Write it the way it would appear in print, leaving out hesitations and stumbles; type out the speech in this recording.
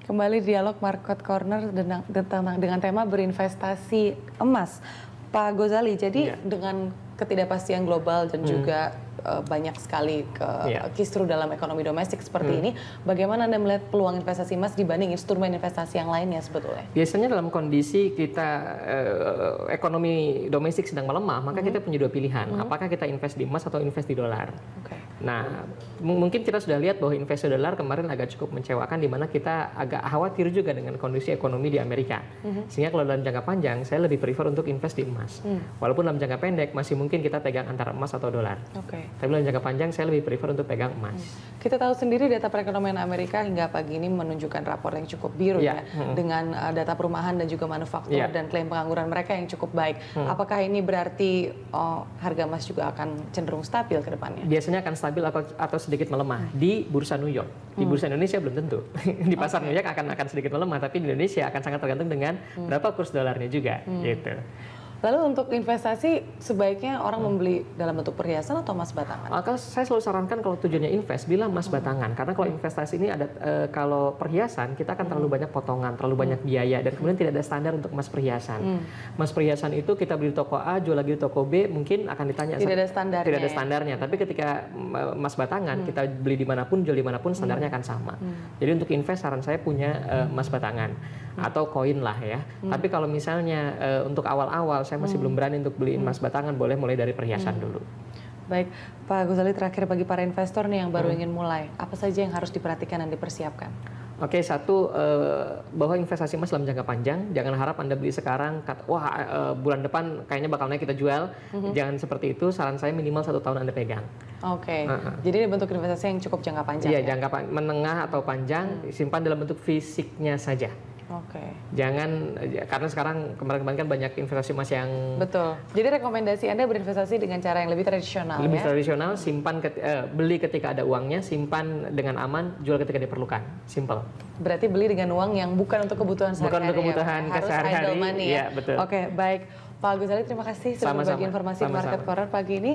Kembali dialog Market Corner dengan tema berinvestasi emas. Pak Ghazali, jadi dengan ketidakpastian global dan juga banyak sekali kisruh dalam ekonomi domestik seperti ini, bagaimana Anda melihat peluang investasi emas dibanding instrumen investasi yang lainnya sebetulnya? Biasanya dalam kondisi kita ekonomi domestik sedang melemah, maka kita punya dua pilihan. Apakah kita invest di emas atau invest di dolar? Nah, mungkin kita sudah lihat bahwa invest di dolar kemarin agak cukup mengecewakan, di mana kita agak khawatir juga dengan kondisi ekonomi di Amerika. Sehingga kalau dalam jangka panjang, saya lebih prefer untuk invest di emas. Walaupun dalam jangka pendek masih mungkin kita pegang antara emas atau dolar. Tapi dalam jangka panjang saya lebih prefer untuk pegang emas. Kita tahu sendiri data perekonomian Amerika hingga pagi ini menunjukkan rapor yang cukup biru dengan data perumahan dan juga manufaktur dan klaim pengangguran mereka yang cukup baik. Apakah ini berarti harga emas juga akan cenderung stabil ke depannya? Biasanya akan stabil atau sedikit melemah di bursa New York. Di bursa Indonesia belum tentu. Di pasar New York akan sedikit melemah, tapi di Indonesia akan sangat tergantung dengan berapa kurs dolarnya juga. Gitu. Lalu untuk investasi sebaiknya orang membeli dalam bentuk perhiasan atau emas batangan? Saya selalu sarankan kalau tujuannya invest, bilang emas batangan. Karena kalau investasi ini ada, kalau perhiasan kita akan terlalu banyak potongan, terlalu banyak biaya, dan kemudian tidak ada standar untuk emas perhiasan. Emas perhiasan itu kita beli di toko A, jual lagi di toko B, mungkin akan ditanya. Tidak ada standarnya. Tidak ada standarnya. Tapi ketika emas batangan, kita beli dimanapun, jual dimanapun, standarnya akan sama. Jadi untuk invest, saran saya punya emas batangan atau koin lah ya. Tapi kalau misalnya untuk awal-awal saya masih belum berani untuk beli emas batangan, boleh mulai dari perhiasan dulu. Baik, Pak Ghazali, terakhir bagi para investor nih yang baru ingin mulai, apa saja yang harus diperhatikan dan dipersiapkan? Oke, satu, bahwa investasi emas dalam jangka panjang, jangan harap Anda beli sekarang, bulan depan kayaknya bakal naik kita jual. Jangan seperti itu, saran saya minimal 1 tahun Anda pegang. Jadi bentuk investasi yang cukup jangka panjang. Iya, jangka menengah atau panjang, simpan dalam bentuk fisiknya saja. Jangan, karena sekarang kemarin-kemarin kan banyak investasi emas yang... Betul. Jadi rekomendasi Anda berinvestasi dengan cara yang lebih tradisional. Lebih tradisional, simpan, beli ketika ada uangnya, simpan dengan aman, jual ketika diperlukan. Simple. Berarti beli dengan uang yang bukan untuk kebutuhan sehari-hari. Bukan untuk kebutuhan sehari-hari. Harus idle money ya. Betul. Baik. Pak Ghazali, terima kasih sudah berbagi informasi di Market Corner pagi ini.